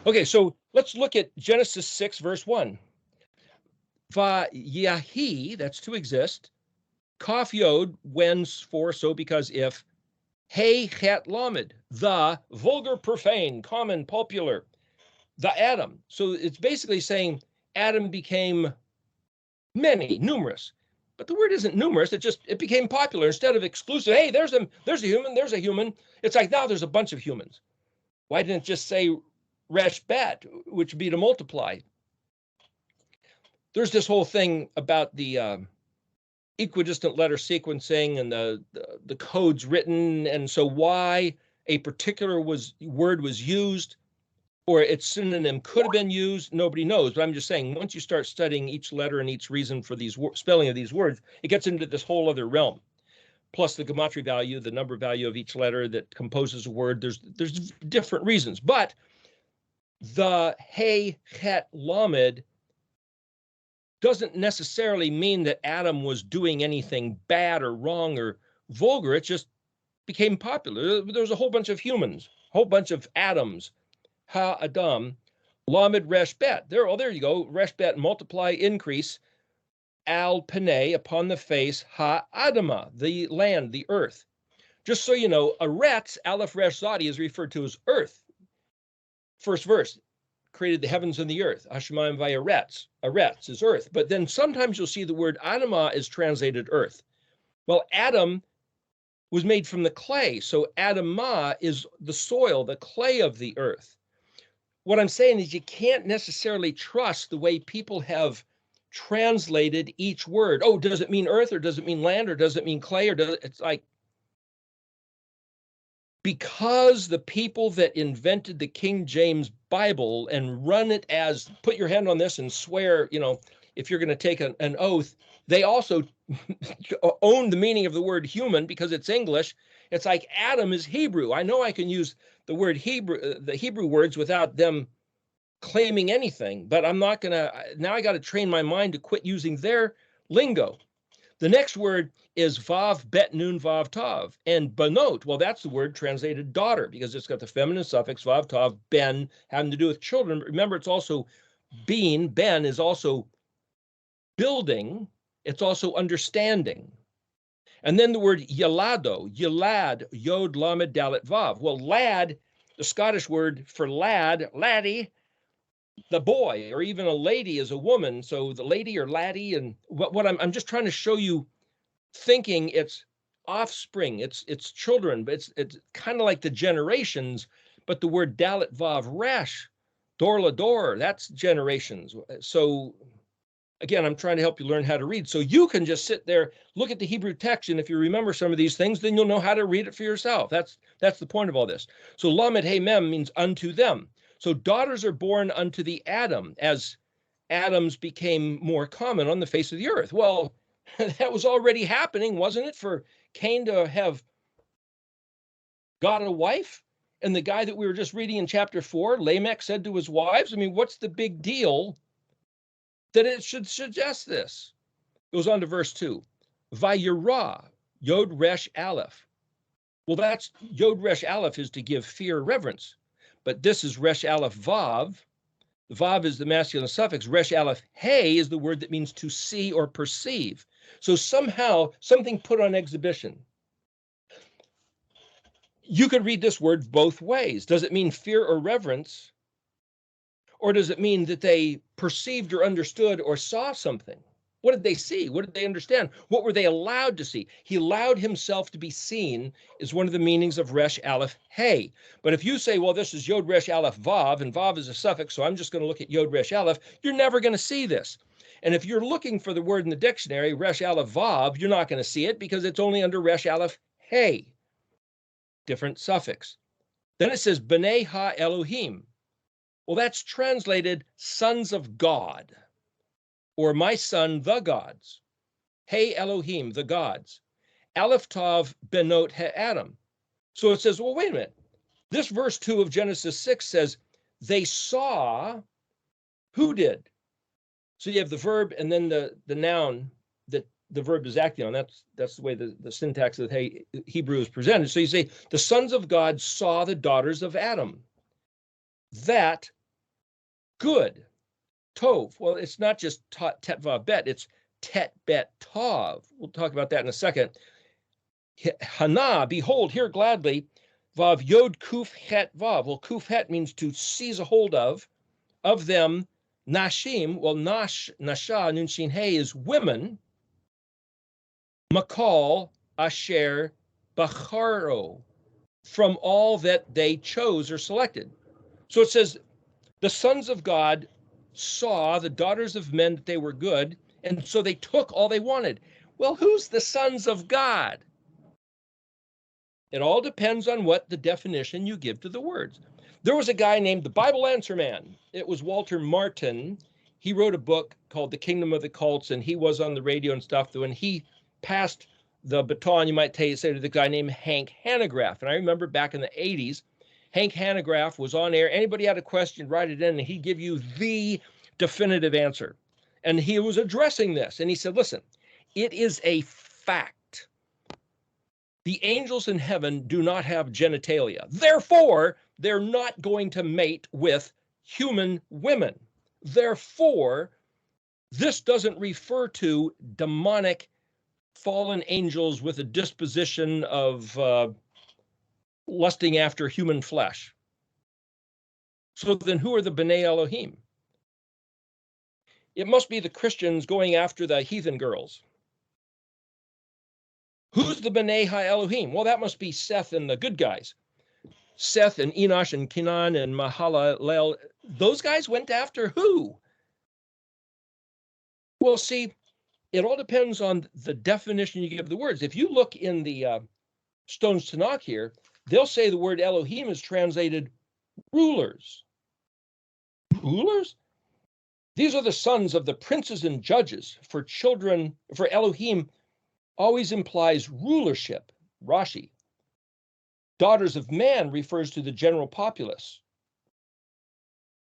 Okay, so let's look at Genesis 6, verse 1. Va-yahi, that's to exist. Kaf yod, when, for, so, because, if. Hey, chet, lamed, the, vulgar, profane, common, popular, the Adam. So it's basically saying Adam became many, numerous. But the word isn't numerous. It became popular instead of exclusive. Hey, there's a human, there's a human. It's like now there's a bunch of humans. Why didn't it just say resh bet, which would be to multiply? There's this whole thing about the equidistant letter sequencing and the codes written, and so why a particular word was used or its synonym could have been used, nobody knows. But I'm just saying, once you start studying each letter and each reason for these spelling of these words, it gets into this whole other realm. Plus the gematria value, the number value of each letter that composes a word. There's different reasons, but the hey, het, lamed doesn't necessarily mean that Adam was doing anything bad or wrong or vulgar. It just became popular. There was a whole bunch of humans, a whole bunch of Adams. Ha-adam, lamed resh bet. There you go. Resh bet, multiply, increase. Al panei, upon the face. Ha-adama, the land, the earth. Just so you know, Aretz, Aleph Resh Zadi, is referred to as earth. First verse, created the heavens and the earth. Hashemayim v'aretz. Aretz is earth. But then sometimes you'll see the word Adamah is translated earth. Well, Adam was made from the clay. So Adamah is the soil, the clay of the earth. What I'm saying is you can't necessarily trust the way people have translated each word. Oh, does it mean earth, or does it mean land, or does it mean clay, or it's like, because the people that invented the King James Bible and run it as, put your hand on this and swear, if you're going to take an oath, they also own the meaning of the word human because it's English. It's like Adam is Hebrew. I know I can use the word Hebrew, the Hebrew words, without them claiming anything, but I'm not going to, now I got to train my mind to quit using their lingo. The next word is vav bet nun vav tav, and banot. Well, that's the word translated daughter because it's got the feminine suffix vav tav, ben, having to do with children. But remember, it's also being, ben is also building. It's also understanding. And then the word yalado, yalad, yod, lamed, dalet, vav. Well, lad, the Scottish word for lad, laddie, the boy, or even a lady is a woman. So the lady or laddie, and what I'm just trying to show you, thinking it's offspring, it's children, but it's kind of like the generations. But the word dalet, vav, resh, dor la dor, that's generations. So again, I'm trying to help you learn how to read. So you can just sit there, look at the Hebrew text, and if you remember some of these things, then you'll know how to read it for yourself. That's the point of all this. So lamed hey mem means unto them. So daughters are born unto the Adam, as Adams became more common on the face of the earth. Well, that was already happening, wasn't it, for Cain to have got a wife? And the guy that we were just reading in chapter 4, Lamech, said to his wives, I mean, what's the big deal that it should suggest this? It goes on to verse 2. Vayirah, Yod Resh Aleph. Well, that's Yod Resh Aleph is to give fear, reverence. But this is Resh Aleph Vav. Vav is the masculine suffix. Resh Aleph Hey is the word that means to see or perceive. So somehow something put on exhibition. You could read this word both ways. Does it mean fear or reverence? Or does it mean that they perceived or understood or saw something? What did they see? What did they understand? What were they allowed to see? He allowed himself to be seen is one of the meanings of Resh Aleph Hey. But if you say, well, this is Yod Resh Aleph Vav, and Vav is a suffix, so I'm just going to look at Yod Resh Aleph, you're never going to see this. And if you're looking for the word in the dictionary, Resh Aleph Vav, you're not going to see it because it's only under Resh Aleph Hey. Different suffix. Then it says B'nai Ha Elohim. Well, that's translated sons of God, or my son, the gods. Hey Elohim, the gods. Aleph Tav Benot Ha'adam. So it says, well, wait a minute. This verse 2 of Genesis 6 says, they saw, who did? So you have the verb and then the noun that the verb is acting on. That's the way the syntax of Hebrew is presented. So you say, the sons of God saw the daughters of Adam. That good. Tov. Well, it's not just tet vav bet, it's tet bet tov. We'll talk about that in a second. Hana, behold, here gladly. Vav yod kuf het vav. Well, kuf het means to seize a hold of them. Nashim, well, nasha, nun shin hey is women. Makal asher bacharo, from all that they chose or selected. So it says, the sons of God saw the daughters of men that they were good, and so they took all they wanted. Well, who's the sons of God? It all depends on what the definition you give to the words. There was a guy named the Bible Answer Man. It was Walter Martin. He wrote a book called The Kingdom of the Cults, and he was on the radio and stuff. When he passed the baton, you might say to the guy named Hank Hanegraaff. And I remember back in the 80s, Hank Hanegraaff was on air. Anybody had a question, write it in, and he'd give you the definitive answer. And he was addressing this, and he said, listen, it is a fact. The angels in heaven do not have genitalia. Therefore, they're not going to mate with human women. Therefore, this doesn't refer to demonic fallen angels with a disposition of lusting after human flesh. So then who are the B'nai Elohim? It must be the Christians going after the heathen girls. Who's the B'nai Ha-Elohim? Well, that must be Seth and the good guys. Seth and Enosh and Kenan and Mahalalel. Those guys went after who? Well, see, it all depends on the definition you give the words. If you look in the Stone's Tanakh here, they'll say the word Elohim is translated rulers. Rulers? These are the sons of the princes and judges. For Elohim always implies rulership, Rashi. Daughters of man refers to the general populace.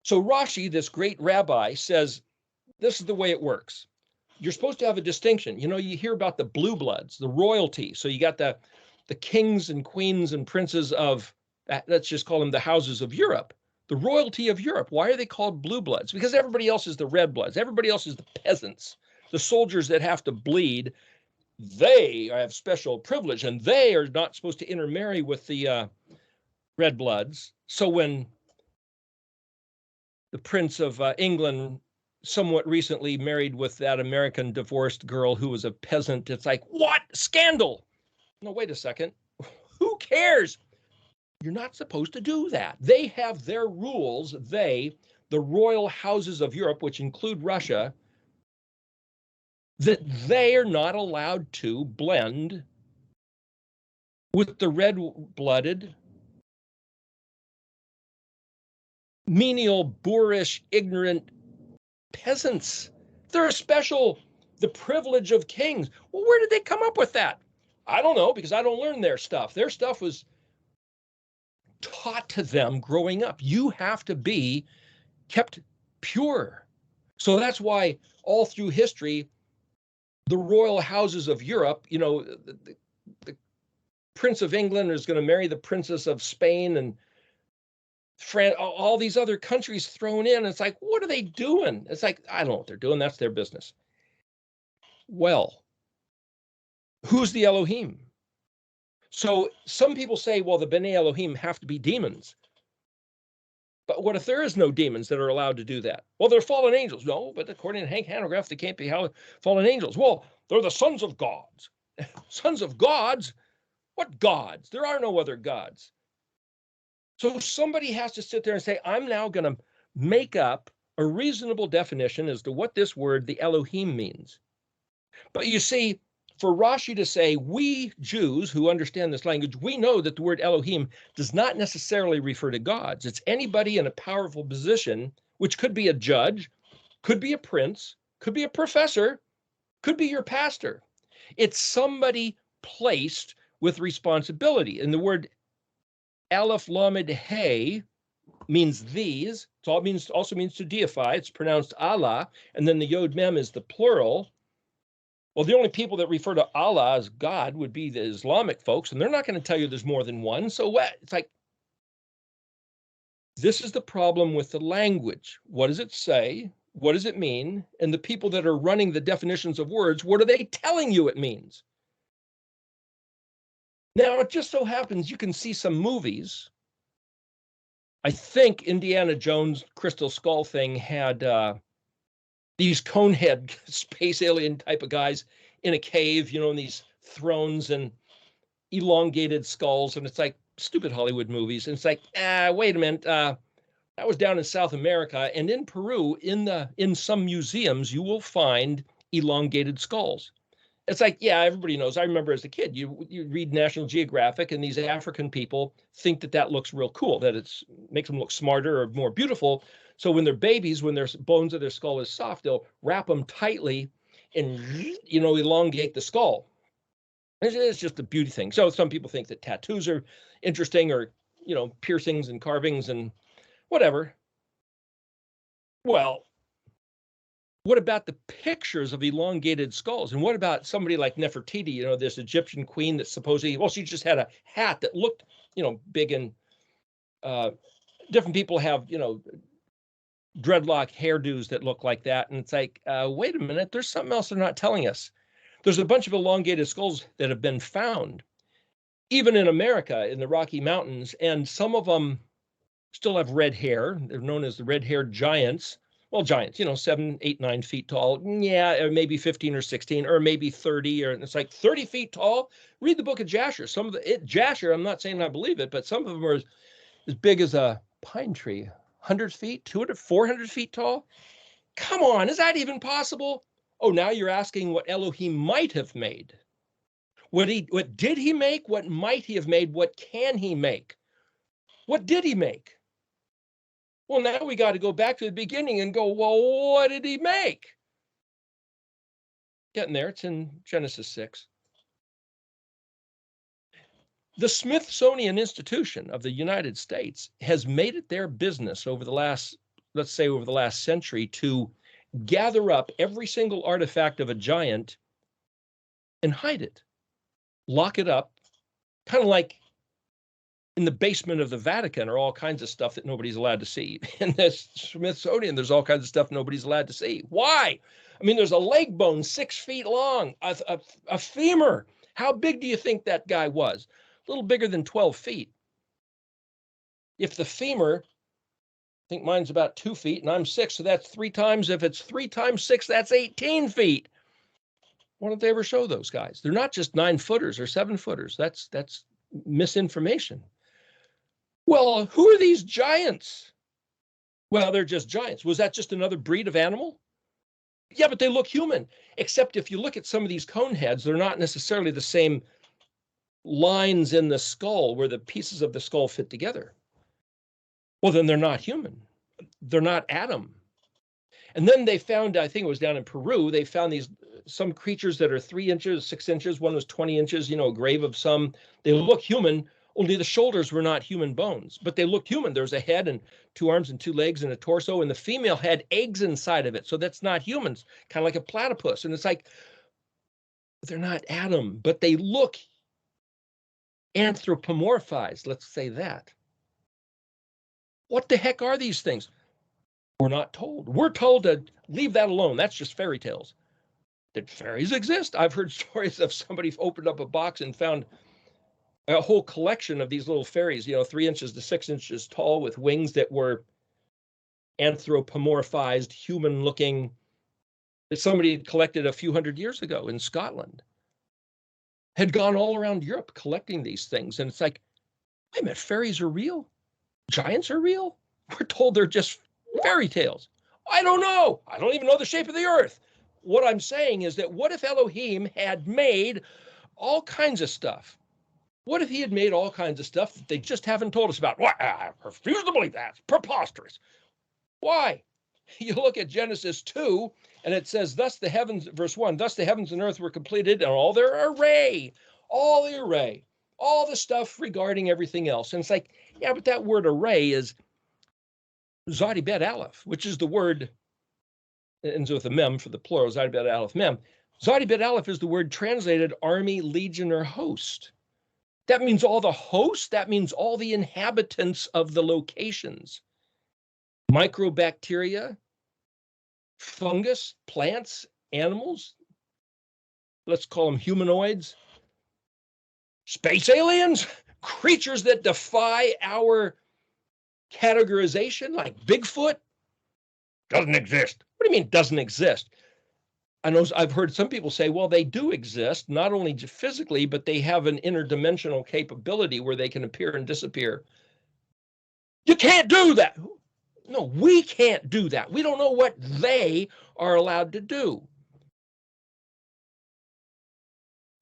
So Rashi, this great rabbi, says, this is the way it works. You're supposed to have a distinction. You know, you hear about the blue bloods, the royalty. So you got the kings and queens and princes of, let's just call them the houses of Europe. The royalty of Europe. Why are they called blue bloods? Because everybody else is the red bloods. Everybody else is the peasants, the soldiers that have to bleed. They have special privilege, and they are not supposed to intermarry with the red bloods. So when the Prince of England somewhat recently married with that American divorced girl who was a peasant, it's like, what? Scandal! No, wait a second. Who cares? You're not supposed to do that. They have their rules. The royal houses of Europe, which include Russia, that they are not allowed to blend with the red-blooded, menial, boorish, ignorant peasants. They're the privilege of kings. Well, where did they come up with that? I don't know, because I don't learn their stuff. Their stuff was taught to them growing up. You have to be kept pure. So that's why all through history, the royal houses of Europe, you know, the Prince of England is going to marry the Princess of Spain, and France, all these other countries thrown in. It's like, what are they doing? It's like, I don't know what they're doing. That's their business. Well, who's the Elohim? So some people say, well, the B'nai Elohim have to be demons. But what if there is no demons that are allowed to do that? Well, they're fallen angels. No, but according to Hank Hanegraaff, they can't be fallen angels. Well, they're the sons of gods. Sons of gods? What gods? There are no other gods. So somebody has to sit there and say, I'm now going to make up a reasonable definition as to what this word, the Elohim, means. But you see, for Rashi to say, we Jews who understand this language, we know that the word Elohim does not necessarily refer to gods. It's anybody in a powerful position, which could be a judge, could be a prince, could be a professor, could be your pastor. It's somebody placed with responsibility. And the word Aleph Lamed Hey means these. It also means to deify. It's pronounced Allah. And then the Yod Mem is the plural. Well, the only people that refer to Allah as God would be the Islamic folks, and they're not going to tell you there's more than one. So what? It's like, This is the problem with the language. What does it say? What does it mean? And the people that are running the definitions of words, what are they telling you it means? Now, it just so happens you can see some movies. I think Indiana Jones Crystal Skull thing had these conehead space alien type of guys in a cave, in these thrones and elongated skulls. And it's like stupid Hollywood movies. And it's like, wait a minute. That was down in South America. And in Peru, in some museums, you will find elongated skulls. It's like, yeah, everybody knows. I remember as a kid, you read National Geographic, and these African people think that looks real cool, that it makes them look smarter or more beautiful. So when they're babies, when their bones of their skull is soft, they'll wrap them tightly and, elongate the skull. It's just a beauty thing. So some people think that tattoos are interesting, or, piercings and carvings and whatever. Well, what about the pictures of elongated skulls? And what about somebody like Nefertiti, this Egyptian queen that supposedly, well, she just had a hat that looked, big, and different people have, dreadlock hairdos that look like that. And it's like, wait a minute, there's something else they're not telling us. There's a bunch of elongated skulls that have been found, even in America, in the Rocky Mountains, and some of them still have red hair. They're known as the red-haired giants. Well, giants, 7, 8, 9 feet tall. Yeah, or maybe 15 or 16, or maybe 30, or it's like 30 feet tall. Read the book of Jasher. Some of Jasher, I'm not saying I believe it, but some of them are as big as a pine tree, 100 feet, 200, 400 feet tall. Come on, is that even possible? Oh, now you're asking what Elohim might have made. What did he make? What might he have made? What can he make? What did he make? Well, now we got to go back to the beginning and go, well, what did he make? Getting there. It's in Genesis 6. The Smithsonian Institution of the United States has made it their business over the last century to gather up every single artifact of a giant and hide it, lock it up, kind of like in the basement of the Vatican are all kinds of stuff that nobody's allowed to see. In the Smithsonian, there's all kinds of stuff nobody's allowed to see. Why? I mean, there's a leg bone 6 feet long, a femur. How big do you think that guy was? A little bigger than 12 feet. If the femur, I think mine's about 2 feet and I'm 6, so that's 3 times. If it's 3 times 6, that's 18 feet. Why don't they ever show those guys? They're not just 9-footers or 7-footers. That's misinformation. Well, who are these giants? Well, they're just giants. Was that just another breed of animal? Yeah, but they look human. Except if you look at some of these cone heads, they're not necessarily the same lines in the skull where the pieces of the skull fit together. Well, then they're not human. They're not Adam. And then they found, I think it was down in Peru, they found some creatures that are 3 inches, 6 inches. One was 20 inches, a grave of some. They look human. Only the shoulders were not human bones, but they looked human. There's a head and 2 arms and 2 legs and a torso, and the female had eggs inside of it. So that's not humans, kind of like a platypus. And it's like, they're not Adam, but they look anthropomorphized. Let's say that. What the heck are these things? We're not told. We're told to leave that alone. That's just fairy tales. Did fairies exist? I've heard stories of somebody opened up a box and found a whole collection of these little fairies, 3 inches to 6 inches tall with wings that were anthropomorphized, human-looking, that somebody had collected a few hundred years ago in Scotland. Had gone all around Europe collecting these things. And it's like, wait a minute, fairies are real? Giants are real? We're told they're just fairy tales. I don't know. I don't even know the shape of the earth. What I'm saying is that what if Elohim had made all kinds of stuff? What if he had made all kinds of stuff that they just haven't told us about? Why? I refuse to believe that. It's preposterous. Why? You look at Genesis 2, and it says, thus the heavens, verse 1, thus the heavens and earth were completed, and all their array, all the stuff regarding everything else. And it's like, yeah, but that word array is Zadi-Bet Aleph, which is the word, it ends with a mem for the plural, Zadi-Bet Aleph mem. Zadi-Bet Aleph is the word translated army, legion, or host. That means all the hosts. That means all the inhabitants of the locations. Microbacteria, fungus, plants, animals. Let's call them humanoids. Space aliens, creatures that defy our categorization, like Bigfoot. Doesn't exist. What do you mean doesn't exist? I know I've heard some people say, well, they do exist, not only physically, but they have an interdimensional capability where they can appear and disappear. You can't do that. No, we can't do that. We don't know what they are allowed to do.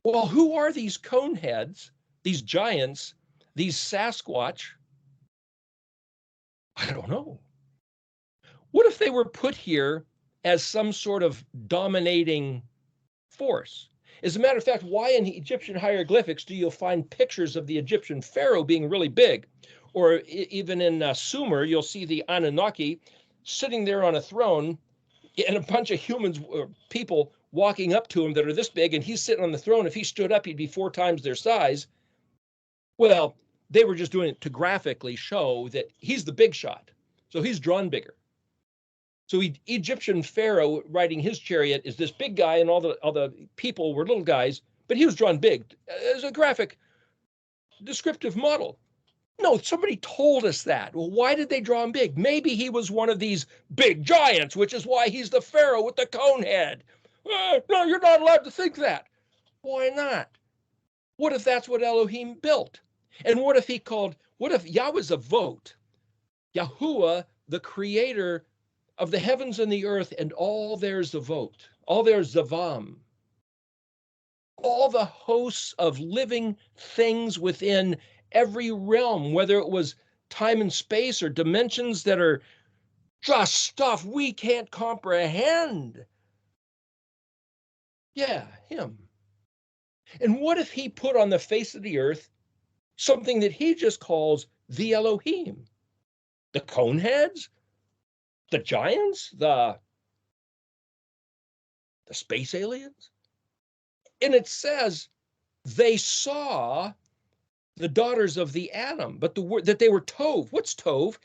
Well, who are these coneheads, these giants, these Sasquatch? I don't know. What if they were put here as some sort of dominating force? As a matter of fact, why in Egyptian hieroglyphics do you find pictures of the Egyptian pharaoh being really big? Or even in Sumer, you'll see the Anunnaki sitting there on a throne and a bunch of humans or people walking up to him that are this big, and he's sitting on the throne. If he stood up, he'd be 4 times their size. Well, they were just doing it to graphically show that he's the big shot. So he's drawn bigger. So Egyptian pharaoh riding his chariot is this big guy, and all the people were little guys, but he was drawn big as a graphic descriptive model. No, somebody told us that. Well, why did they draw him big? Maybe he was one of these big giants, which is why he's the pharaoh with the cone head. No, you're not allowed to think that. Why not? What if that's what Elohim built? And what if Yahweh's a vote? Yahuwah, the creator of the heavens and the earth, and all there's a vote, all there's Zavam, all the hosts of living things within every realm, whether it was time and space or dimensions that are just stuff we can't comprehend. Yeah, him. And what if he put on the face of the earth something that he just calls the Elohim? The coneheads? The giants? The space aliens? And it says they saw the daughters of the Adam, but the word that they were Tov. What's Tov?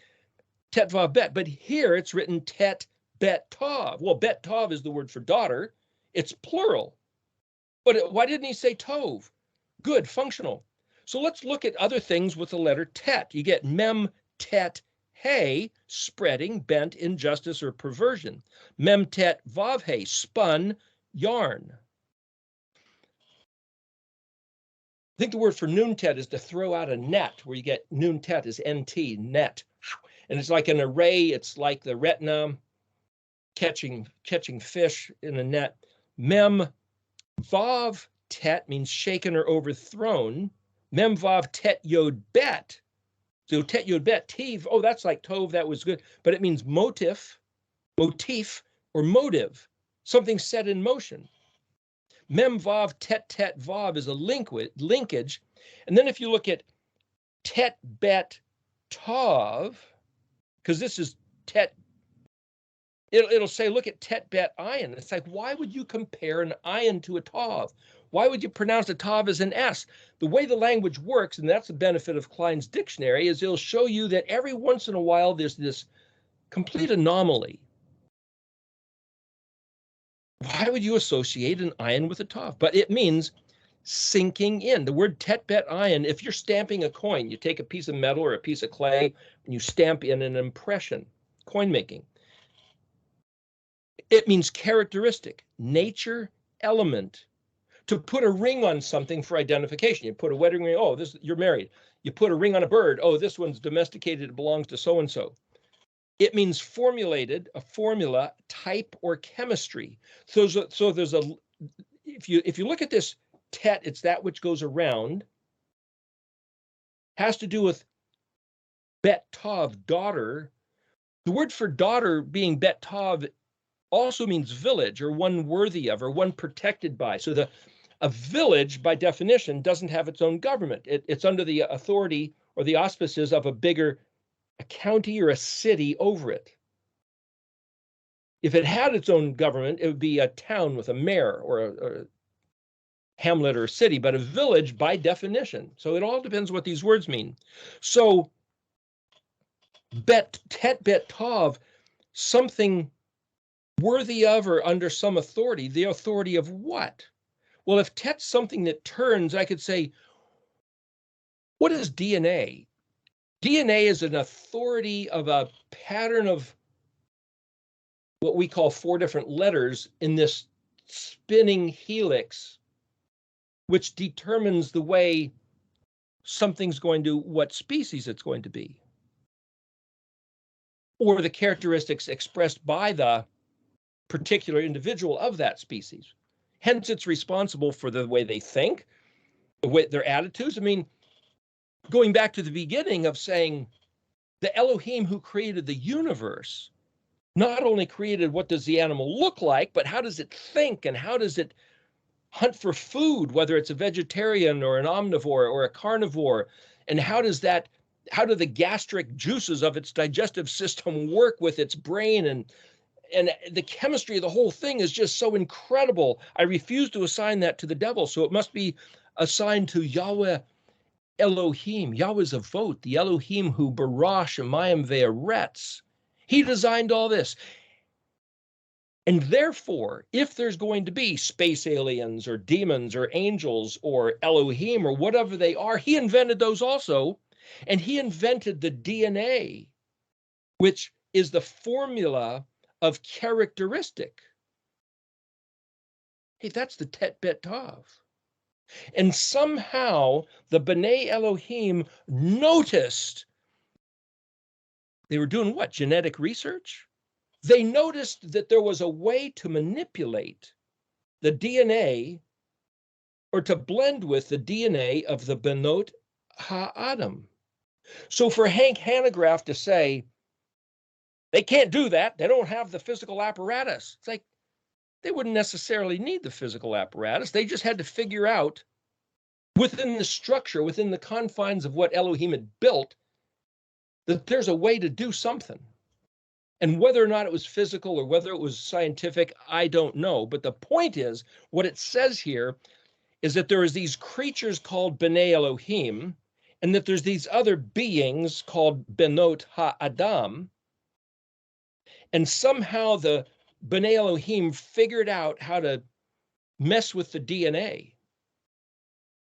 Tet Vav Bet. But here it's written Tet Bet Tov. Well, Bet Tov is the word for daughter. It's plural. But why didn't he say Tov? Good, functional. So let's look at other things with the letter Tet. You get Mem, Tet, Hey, spreading, bent, injustice, or perversion. Mem, Tet, Vav, Hey, spun, yarn. I think the word for noontet is to throw out a net, where you get noontet is NT, net. And it's like an array. It's like the retina catching fish in a net. Mem vav tet means shaken or overthrown. Mem vav tet yod bet. So tet yod bet, tiv, oh, that's like tov, that was good. But it means motif, or motive, something set in motion. Mem vav tet tet vav is a linkage. And then if you look at tet bet tav, because this is tet, it'll say, look at tet bet ayin. It's like, why would you compare an ayin to a tav? Why would you pronounce a tav as an S? The way the language works, and that's the benefit of Klein's dictionary, is it'll show you that every once in a while there's this complete anomaly. Why would you associate an ayin with a tav? But it means sinking in. The word tet bet ayin, if you're stamping a coin, you take a piece of metal or a piece of clay and you stamp in an impression, coin making. It means characteristic, nature, element. To put a ring on something for identification. You put a wedding ring, oh, you're married. You put a ring on a bird, oh, this one's domesticated, it belongs to so-and-so. It means formulated, a formula, type, or chemistry. So there's if you look at this tet, it's that which goes around, has to do with bet tav, daughter. The word for daughter being bet tav also means village, or one worthy of, or one protected by. So a village, by definition, doesn't have its own government. It's under the authority or the auspices of a county or a city over it. If it had its own government, it would be a town with a mayor or hamlet or city, but a village by definition. So it all depends what these words mean. So tet bet tov, something worthy of or under some authority. The authority of what? Well, if tet's something that turns, I could say, what is DNA? DNA is an authority of a pattern of what we call 4 different letters in this spinning helix, which determines the way something's going to, what species it's going to be, or the characteristics expressed by the particular individual of that species. Hence, it's responsible for the way they think, the way their attitudes. I mean, going back to the beginning of saying the Elohim who created the universe not only created what does the animal look like, but how does it think and how does it hunt for food, whether it's a vegetarian or an omnivore or a carnivore, and how do the gastric juices of its digestive system work with its brain, and the chemistry of the whole thing is just so incredible. I refuse to assign that to the devil, so it must be assigned to Yahweh Elohim. Yahweh's a vote, the Elohim who bara shemayim ve'aretz. He designed all this. And therefore, if there's going to be space aliens or demons or angels or Elohim or whatever they are, he invented those also. And he invented the DNA, which is the formula of characteristic. Hey, that's the Tet Bet Tav. And somehow the B'nai Elohim noticed they were doing what? Genetic research? They noticed that there was a way to manipulate the DNA or to blend with the DNA of the Benot HaAdam. So for Hank Hanegraaff to say, they can't do that, they don't have the physical apparatus. It's like, they wouldn't necessarily need the physical apparatus. They just had to figure out within the structure, within the confines of what Elohim had built, that there's a way to do something. And whether or not it was physical or whether it was scientific, I don't know. But the point is, what it says here is that there is these creatures called B'nai Elohim, and that there's these other beings called Benot HaAdam, and somehow the B'nai Elohim figured out how to mess with the DNA.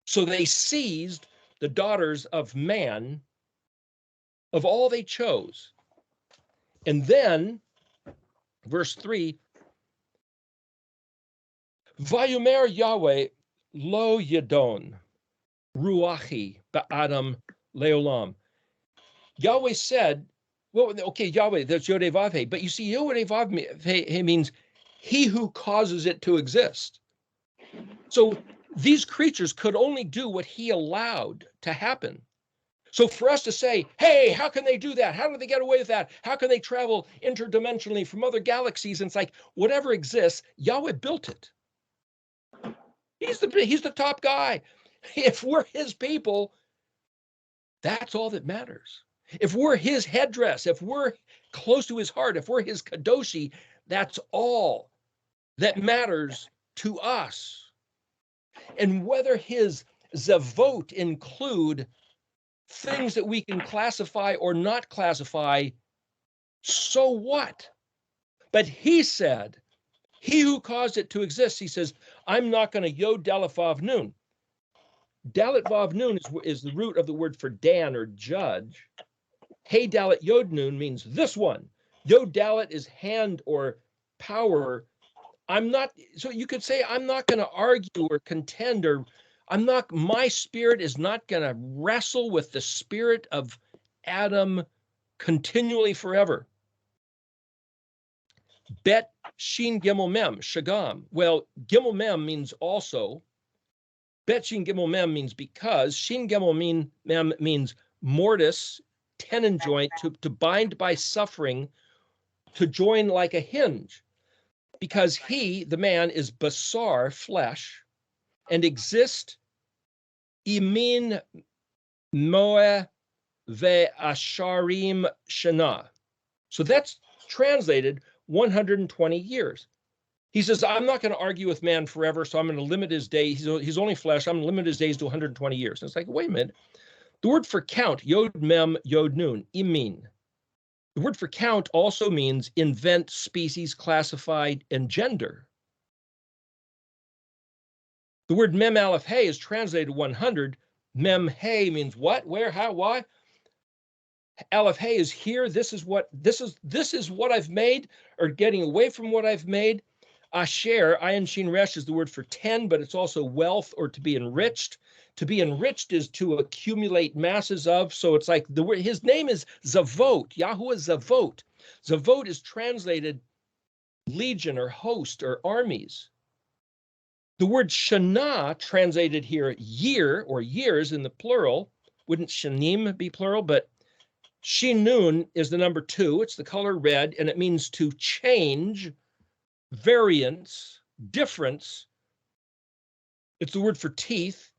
So they seized the daughters of man, of all they chose. And then, verse 3, Vayomer Yahweh lo yedon ruachi ba'adam leolam. Yahweh said, well, okay, Yahweh, that's Yod Vav He, but you see, Yod Vav He means he who causes it to exist. So these creatures could only do what he allowed to happen. So for us to say, hey, how can they do that? How do they get away with that? How can they travel interdimensionally from other galaxies? And it's like, whatever exists, Yahweh built it. He's the top guy. If we're his people, that's all that matters. If we're his headdress, if we're close to his heart, if we're his kadoshi, that's all that matters to us. And whether his zavot include things that we can classify or not classify, so what? But he said, he who caused it to exist, he says, I'm not going to yod dalet vav nun. Dalet vav nun is the root of the word for Dan or judge. Hey dalet yod nun means this one. Yod dalet is hand or power. So you could say, I'm not going to argue or contend, or my spirit is not going to wrestle with the spirit of Adam continually forever. Bet Shin Gimel Mem, Shagam. Well, Gimel Mem means also. Bet Shin Gimel Mem means because. Shin Gimel Mem means mortis, tendon joint, to bind by suffering, to join like a hinge. Because he, the man, is basar, flesh, and exist imin moe ve asharim shana. So that's translated 120 years. He says, I'm not going to argue with man forever, so I'm going to limit his day. He's only flesh. I'm going to limit his days to 120 years. And it's like, wait a minute. The word for count, yod mem, yod nun, imin. The word for count also means invent, species, classified, and gender. The word mem aleph hey is translated 100. Mem hey means what, where, how, why. Aleph hey is here. This is what I've made, or getting away from what I've made. Asher, ayin shin resh, is the word for 10, but it's also wealth or to be enriched. To be enriched is to accumulate masses of. So it's like his name is Zavot. Yahuwah Zavot. Zavot is translated legion or host or armies. The word shana, translated here year or years in the plural, wouldn't shanim be plural, but shinun is the number 2. It's the color red, and it means to change, variance, difference. It's the word for teeth,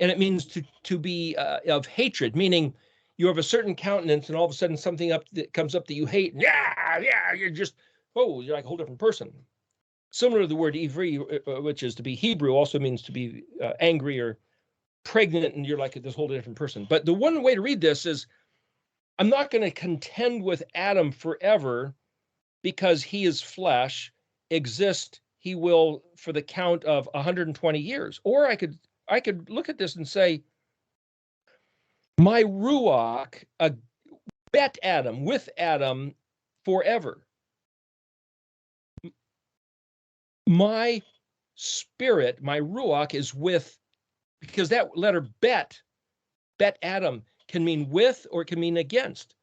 and it means to be of hatred, meaning you have a certain countenance, and all of a sudden something comes up that you hate. Yeah, you're like a whole different person. Similar to the word ivri, which is to be Hebrew, also means to be angry or pregnant, and you're like this whole different person. But the one way to read this is, I'm not going to contend with Adam forever because he is flesh. Exist he will for the count of 120 years. Or I could look at this and say, my ruach bet Adam, with Adam forever. My spirit, my ruach, is with, because that letter bet Adam can mean with or it can mean against.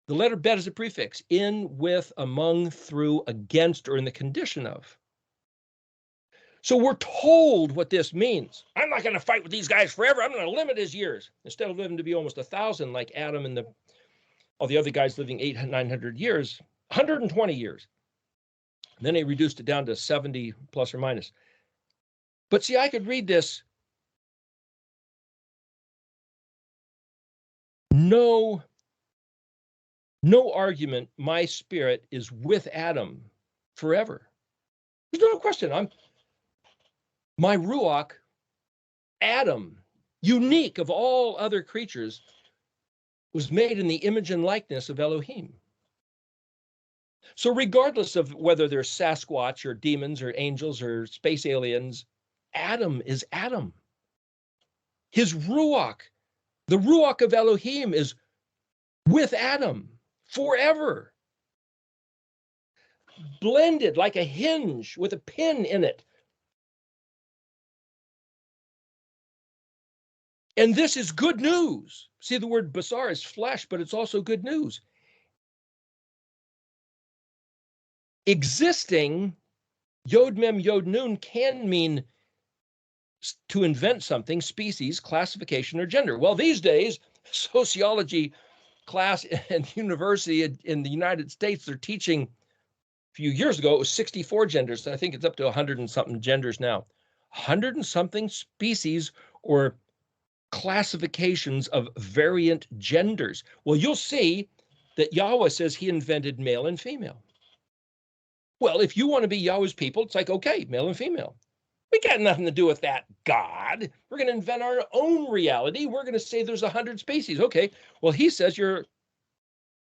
The letter bet is a prefix, in, with, among, through, against, or in the condition of. So we're told what this means. I'm not going to fight with these guys forever. I'm going to limit his years. Instead of living to be almost 1,000 like Adam and all the other guys living 800-900 years, 120 years. And then he reduced it down to 70 plus or minus. But see, I could read this. No argument, my spirit is with Adam forever. There's no question. My ruach, Adam, unique of all other creatures, was made in the image and likeness of Elohim. So regardless of whether they're Sasquatch or demons or angels or space aliens, Adam is Adam. His ruach, the ruach of Elohim, is with Adam forever. Blended like a hinge with a pin in it. And this is good news. See, the word basar is flesh, but it's also good news. Existing, yod mem, yod nun, can mean to invent something, species, classification, or gender. Well, these days, sociology class and university in the United States, they're teaching, a few years ago, it was 64 genders. I think it's up to 100 and something genders now. 100 and something species or classifications of variant genders. Well, you'll see that Yahweh says he invented male and female. Well, if you want to be Yahweh's people, it's like, okay, male and female. We got nothing to do with that, God. We're going to invent our own reality. We're going to say there's 100 species. Okay, well, he says go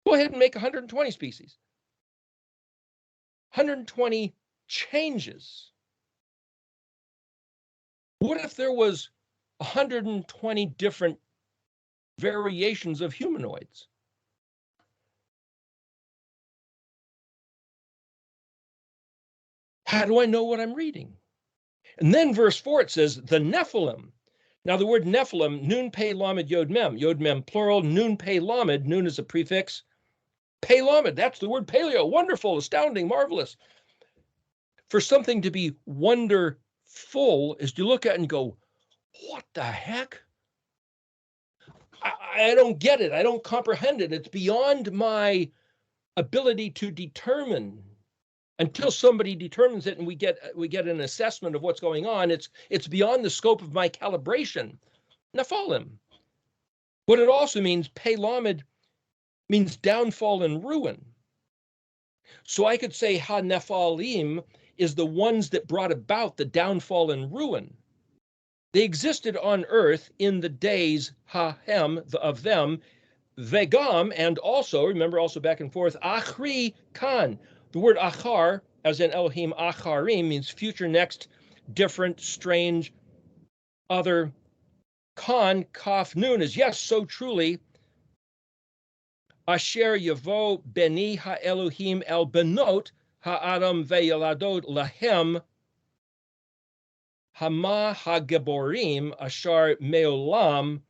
ahead and make 120 species. 120 changes. What if there was 120 different variations of humanoids? How do I know what I'm reading? And then verse 4, it says, the Nephilim. Now the word Nephilim, nun pe lamed yod mem plural, nun pe lamed, nun is a prefix. Pe lamed, that's the word paleo, wonderful, astounding, marvelous. For something to be wonderful is to look at it and go, what the heck? I don't get it. I don't comprehend it. It's beyond my ability to determine. Until somebody determines it and we get an assessment of what's going on, it's beyond the scope of my calibration. Nephilim. What it also means, Pelamed, means downfall and ruin. So I could say Ha Nephilim is the ones that brought about the downfall and ruin. They existed on earth in the days hahem of them, vegam, and also, remember, also back and forth, achri kan. The word achar, as in Elohim acharim, means future, next, different, strange, other. Kan, kaf, nun is, yes, so truly, asher yavo beni ha-Elohim el benot ha-adam ve'yaladot lahem hama ha-geborim ashar meolam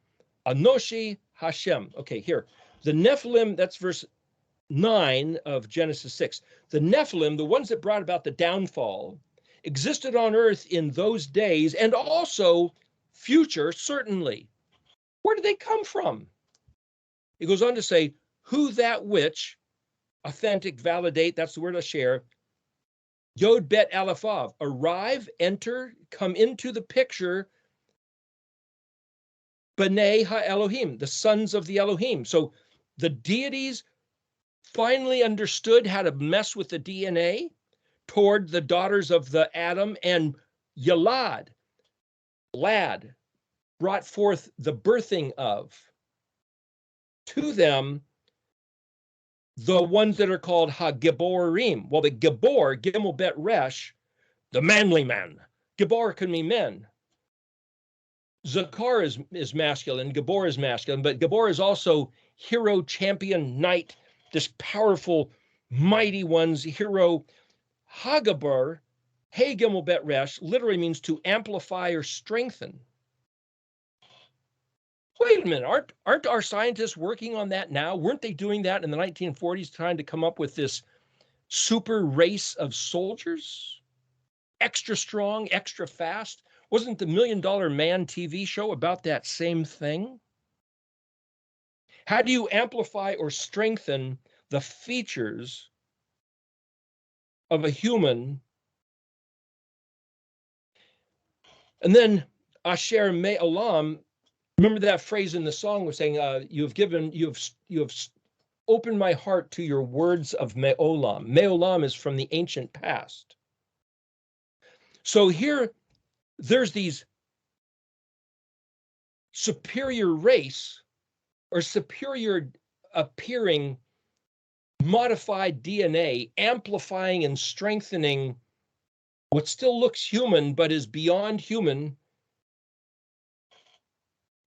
anoshi Hashem. Okay, here. The Nephilim, that's verse 9 of Genesis 6. The Nephilim, the ones that brought about the downfall, existed on earth in those days and also future, certainly. Where did they come from? It goes on to say, who that which, authentic, validate, that's the word asher, Yod Bet Aleph-Vav, arrive, enter, come into the picture, B'nai ha-Elohim, the sons of the Elohim. So the deities finally understood how to mess with the DNA toward the daughters of the Adam, and Yalad, lad, brought forth the birthing of, to them, the ones that are called ha-Geborim. Well, the Gebor, Gimel Bet Resh, the manly man. Gebor can mean men. Zakar is masculine, Gebor is masculine, but Gebor is also hero, champion, knight, this powerful, mighty one's hero. Hagabur, Hey Gimel Bet Resh, literally means to amplify or strengthen. Wait a minute, aren't our scientists working on that now? Weren't they doing that in the 1940s, trying to come up with this super race of soldiers? Extra strong, extra fast? Wasn't the $1 Million Man TV show about that same thing? How do you amplify or strengthen the features of a human? And then Asher Me'olam, remember that phrase in the song was saying, you have opened my heart to your words of Me'olam. Me'olam is from the ancient past. So here, there's these superior race or superior appearing modified DNA, amplifying and strengthening what still looks human but is beyond human.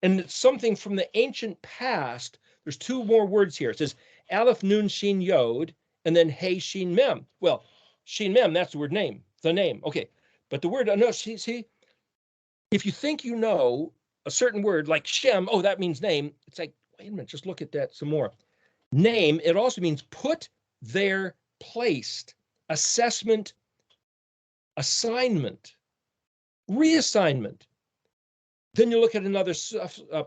And it's something from the ancient past. There's two more words here. It says Aleph Nun Shin Yod and then Hey Shin Mem. Well, Shin Mem, that's the word name, the name. Okay. But the word, no, see, if you think you know a certain word like Shem, oh, that means name. It's like, wait a minute, just look at that some more. Name, it also means put there, placed, assessment, assignment, reassignment. Then you look at another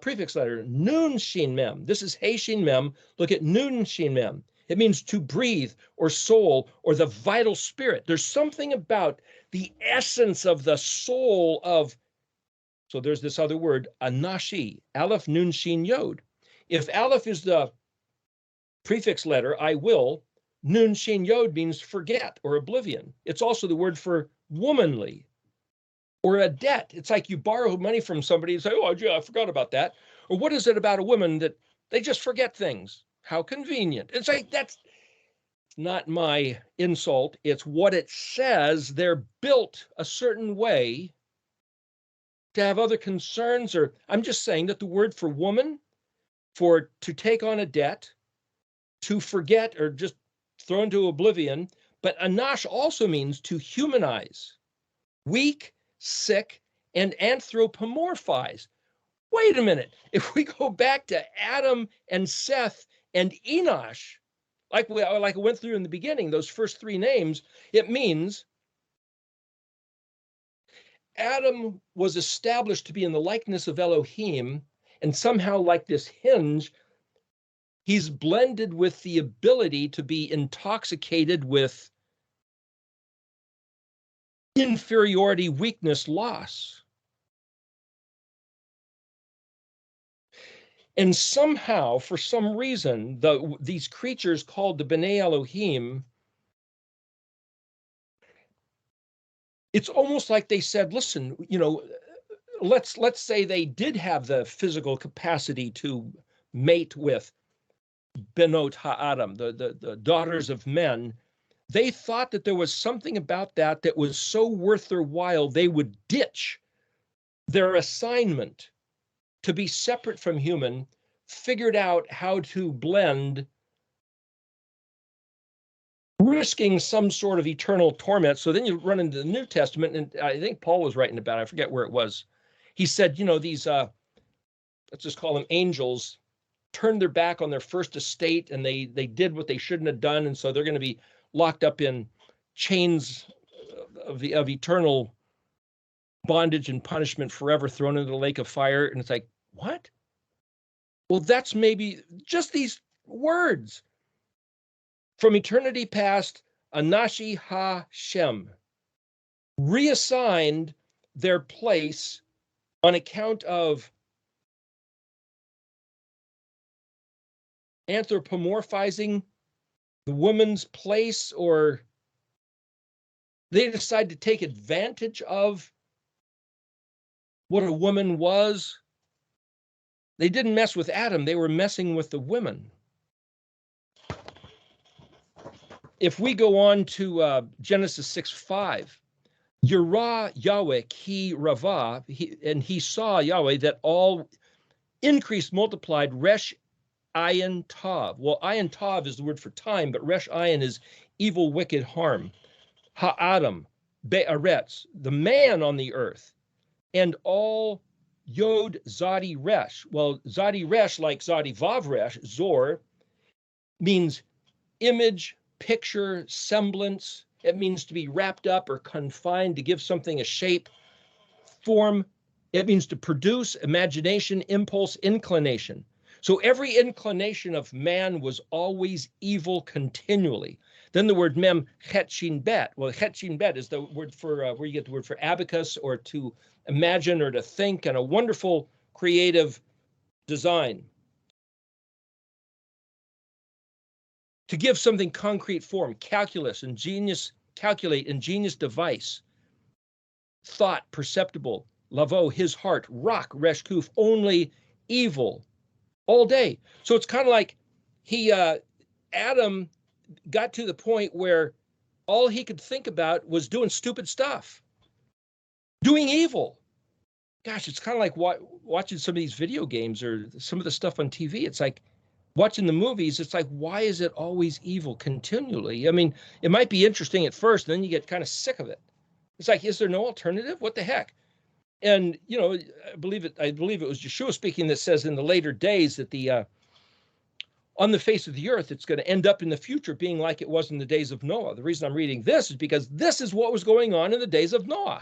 prefix letter, Nun Shin Mem. This is Hey Shin Mem. Look at Nun Shin Mem. It means to breathe or soul or the vital spirit. There's something about the essence of the soul of, so there's this other word, Anashi, Aleph Nun Shin Yod. If Aleph is the prefix letter, I will, Nun Shin Yod means forget or oblivion. It's also the word for womanly or a debt. It's like you borrow money from somebody and say, oh, yeah, I forgot about that. Or what is it about a woman that they just forget things? How convenient. It's like, that's not my insult. It's what it says. They're built a certain way to have other concerns, or I'm just saying that the word for woman, for to take on a debt, to forget or just throw into oblivion, but anash also means to humanize, weak, sick, and anthropomorphize. Wait a minute. If we go back to Adam and Seth and Enosh, like I went through in the beginning, those first three names, it means Adam was established to be in the likeness of Elohim, and somehow like this hinge, he's blended with the ability to be intoxicated with inferiority, weakness, loss. And somehow, for some reason, these creatures called the B'nai Elohim It's almost like they said, listen, let's say they did have the physical capacity to mate with Benot Ha'adam, the daughters of men. They thought that there was something about that that was so worth their while, they would ditch their assignment to be separate from human, figured out how to blend, risking some sort of eternal torment. So then you run into the New Testament, and I think Paul was writing about it. I forget where it was. He said, these, let's just call them angels, turned their back on their first estate, and they did what they shouldn't have done, and so they're going to be locked up in chains of eternal bondage and punishment forever, thrown into the lake of fire. And it's like, what? Well, that's maybe just these words. From eternity past, Anashi Ha-Shem reassigned their place on account of anthropomorphizing the woman's place, or they decide to take advantage of what a woman was. They didn't mess with Adam, they were messing with the women. If we go on to Genesis 6:5, Yirah Yahweh ki rava, and he saw Yahweh that all increased, multiplied, resh ayin tav. Well, ayin tav is the word for time, but resh ayin is evil, wicked, harm. Ha'adam, be'aretz, the man on the earth, and all yod zadi resh. Well, zadi resh, like zadi vav resh, zor, means image, picture, semblance. It means to be wrapped up or confined, to give something a shape, form. It means to produce, imagination, impulse, inclination. So every inclination of man was always evil continually. Then the word mem, chet shin bet. Well, chet shin bet is the word for, where you get the word for abacus, or to imagine or to think, and a wonderful creative design. To give something concrete form, calculus, ingenious, calculate, ingenious device, thought, perceptible, lavo, his heart, rock, resh kuf, only evil, all day. So it's kind of like Adam got to the point where all he could think about was doing stupid stuff, doing evil. Gosh, it's kind of like watching some of these video games or some of the stuff on TV. It's like, watching the movies, it's like, why is it always evil continually? I mean, it might be interesting at first, and then you get kind of sick of it. It's like, is there no alternative? What the heck? And, I believe it was Yeshua speaking that says in the later days that on the face of the earth, it's going to end up in the future being like it was in the days of Noah. The reason I'm reading this is because this is what was going on in the days of Noah.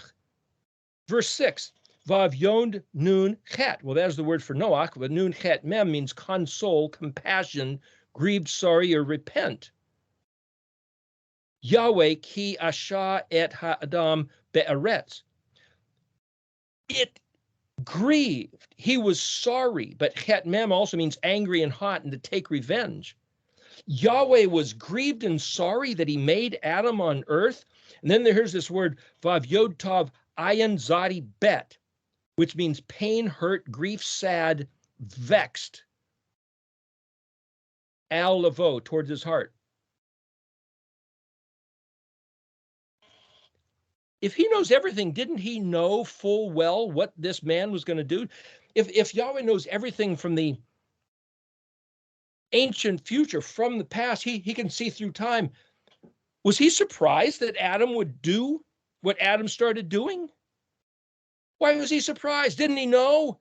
Verse 6. Vav yond nun chet. Well, that's the word for Noach, but nun chet mem means console, compassion, grieved, sorry, or repent. Yahweh ki asha et ha'adam be'aretz. It grieved. He was sorry, but chet mem also means angry and hot and to take revenge. Yahweh was grieved and sorry that he made Adam on earth. And then here's this word, vav yod tav ayin zadi bet, which means pain, hurt, grief, sad, vexed. Al lavo, towards his heart. If he knows everything, didn't he know full well what this man was going to do? If Yahweh knows everything from the ancient future, from the past, he can see through time. Was he surprised that Adam would do what Adam started doing? Why was he surprised? Didn't he know?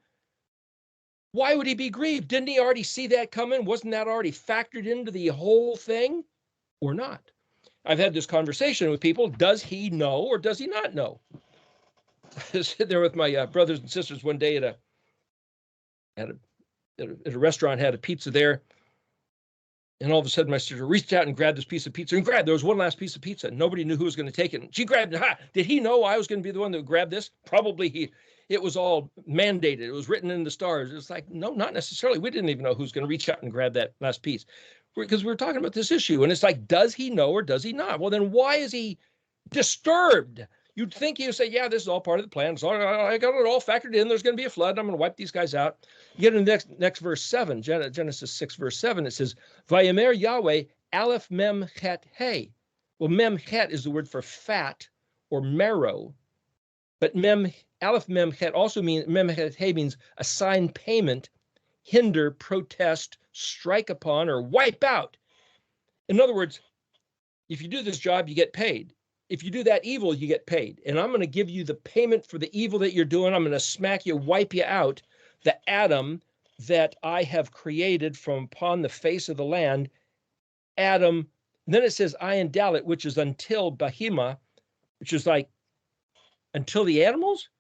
Why would he be grieved? Didn't he already see that coming? Wasn't that already factored into the whole thing or not? I've had this conversation with people. Does he know or does he not know? I was sitting there with my brothers and sisters one day at a restaurant, had a pizza there. And all of a sudden, my sister reached out and grabbed this piece of pizza. And there was one last piece of pizza. Nobody knew who was going to take it. And she grabbed it. Did he know I was going to be the one that would grab this? Probably it was all mandated. It was written in the stars. It's like, no, not necessarily. We didn't even know who's going to reach out and grab that last piece. Because we were talking about this issue. And it's like, does he know or does he not? Well, then why is he disturbed? You'd think he would say, yeah, this is all part of the plan. So I got it all factored in. There's going to be a flood. I'm going to wipe these guys out. You get in the next verse 7, Genesis 6, verse 7, it says, Vayemer Yahweh, Aleph Mem Chet Hey. Well, Mem Chet is the word for fat or marrow. But Aleph Mem Chet also means, Mem Chet Hey means assign payment, hinder, protest, strike upon, or wipe out. In other words, if you do this job, you get paid. If you do that evil, you get paid. And I'm going to give you the payment for the evil that you're doing. I'm going to smack you, wipe you out. The Adam that I have created from upon the face of the land, Adam. And then it says, Ayin Dalet, which is until Bahima, which is like until the animals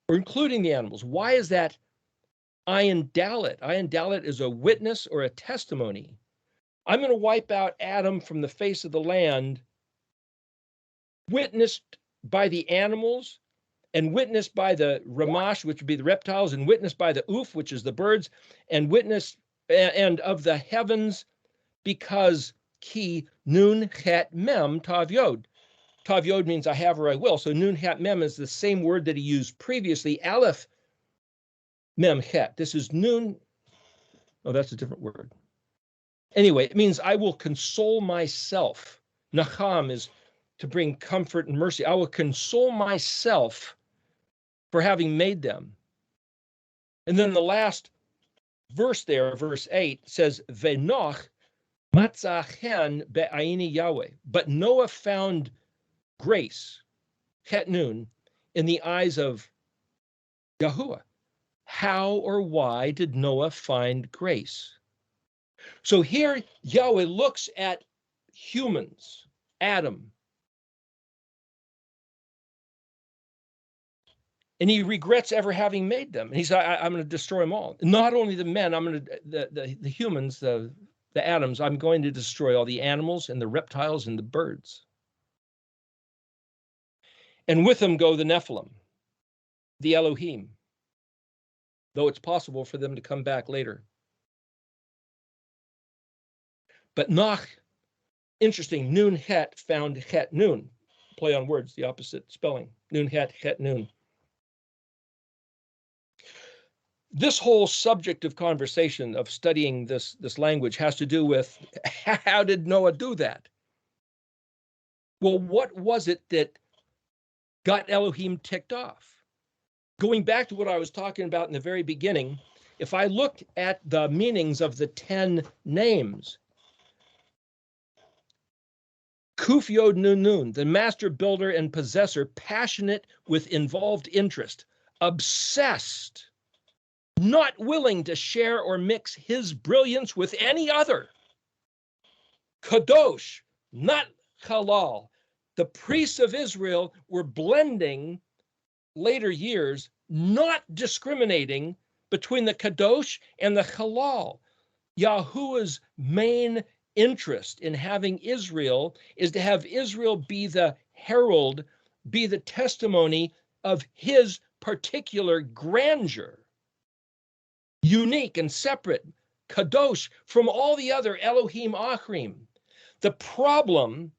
or including the animals. Why is that Ayin Dalet? Ayin Dalet is a witness or a testimony. I'm going to wipe out Adam from the face of the land, witnessed by the animals, and witnessed by the Ramash, which would be the reptiles, and witnessed by the Uf, which is the birds, and witnessed and of the heavens, because ki nun chet mem tav yod. Tav yod means I have or I will. So nun chet mem is the same word that he used previously, Aleph mem chet. This is nun. Oh, that's a different word. Anyway, it means I will console myself. Nacham is to bring comfort and mercy. I will console myself for having made them. And then the last verse there, verse 8, says, Venoch matzachen be'ayini Yahweh. But Noah found grace, chet nun, in the eyes of Yahuwah. How or why did Noah find grace? So here Yahweh looks at humans, Adam, and he regrets ever having made them. And he said, I'm going to destroy them all. Not only the men, I'm going to, the humans, the Adams, I'm going to destroy all the animals and the reptiles and the birds. And with them go the Nephilim, the Elohim, though it's possible for them to come back later. But Noch, interesting, Nun Het found Het Nun. Play on words, the opposite spelling. Nun Het, Het Nun. This whole subject of conversation, of studying this language, has to do with how did Noah do that? Well, what was it that got Elohim ticked off? Going back to what I was talking about in the very beginning, if I looked at the meanings of the 10 names, Kuf Yod Nun Nun, the master builder and possessor, passionate with involved interest, obsessed, not willing to share or mix his brilliance with any other. Kadosh, not halal. The priests of Israel were blending later years, not discriminating between the kadosh and the halal. Yahuwah's main interest in having Israel is to have Israel be the herald, be the testimony of his particular grandeur, unique and separate, kadosh, from all the other Elohim Achrim. The problem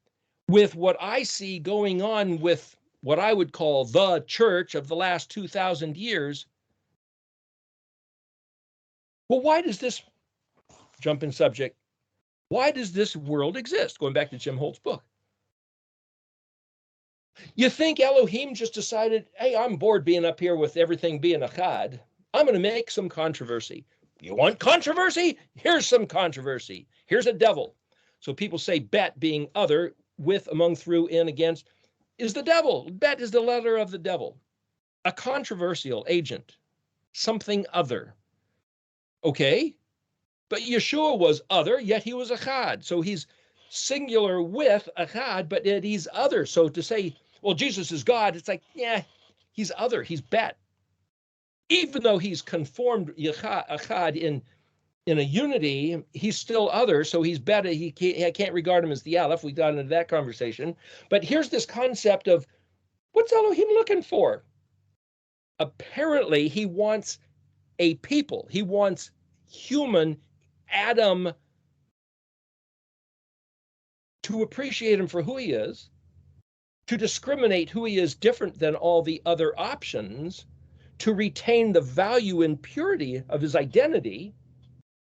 with what I see going on with what I would call the church of the last 2,000 years, well, why does this, jump in subject, why does this world exist? Going back to Jim Holt's book. You think Elohim just decided, hey, I'm bored being up here with everything being achad. I'm going to make some controversy. You want controversy? Here's some controversy. Here's a devil. So people say bet, being other, with, among, through, in, against, is the devil. Bet is the letter of the devil. A controversial agent. Something other. Okay? But Yeshua was other, yet he was achad. So he's singular with achad, but yet he's other. So to say, well, Jesus is God, it's like, yeah, he's other. He's bet. Even though he's conformed achad in a unity, he's still other, so he's better. I can't regard him as the Aleph. We got into that conversation. But here's this concept of, what's Elohim looking for? Apparently, he wants a people. He wants human Adam to appreciate him for who he is, to discriminate who he is different than all the other options, to retain the value and purity of his identity.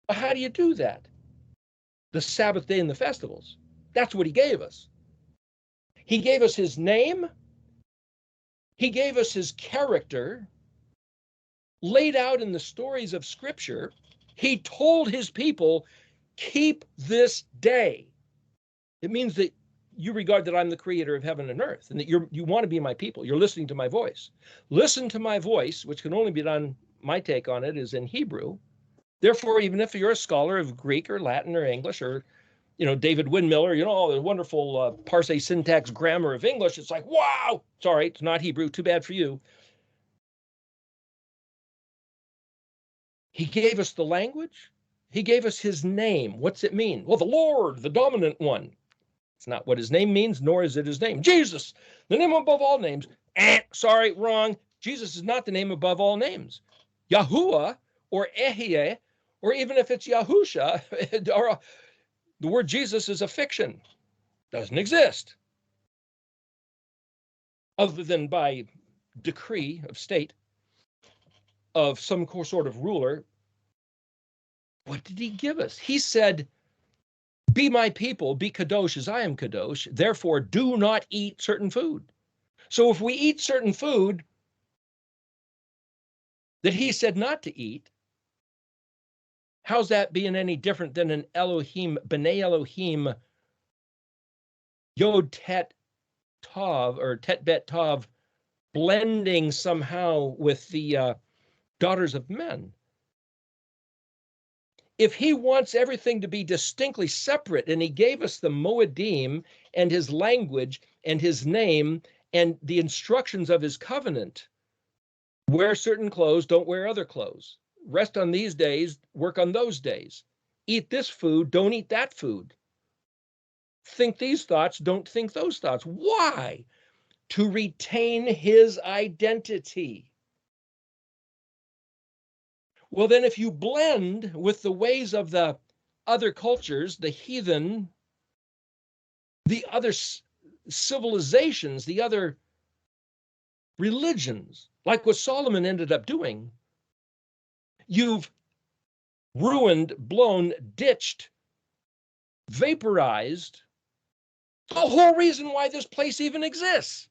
How do you do that? The Sabbath day and the festivals. That's what he gave us. He gave us his name. He gave us his character, laid out in the stories of Scripture. He told his people, keep this day. It means that you regard that I'm the creator of heaven and earth, and that you want to be my people. You're listening to my voice. Listen to my voice, which can only be done, my take on it is in Hebrew. Therefore, even if you're a scholar of Greek or Latin or English or, David Windmiller, all the wonderful parse syntax grammar of English, it's like, wow, sorry, it's not Hebrew, too bad for you. He gave us the language. He gave us his name. What's it mean? Well, the Lord, the dominant one. It's not what his name means, nor is it his name. Jesus, the name above all names. Sorry, wrong. Jesus is not the name above all names. Yahuwah or Ehyeh, or even if it's Yahusha, or the word Jesus is a fiction. Doesn't exist. Other than by decree of state of some sort of ruler. What did he give us? He said, be my people, be kadosh as I am kadosh, therefore do not eat certain food. So if we eat certain food that he said not to eat, how's that being any different than an Elohim, B'nai Elohim, Yod Tet Tav, or Tet Bet Tav, blending somehow with the daughters of men? If he wants everything to be distinctly separate, and he gave us the Moedim and his language and his name and the instructions of his covenant, wear certain clothes, don't wear other clothes. Rest on these days, work on those days. Eat this food, don't eat that food. Think these thoughts, don't think those thoughts. Why? To retain his identity. Well, then if you blend with the ways of the other cultures, the heathen, the other civilizations, the other religions, like what Solomon ended up doing, you've ruined, blown, ditched, vaporized the whole reason why this place even exists.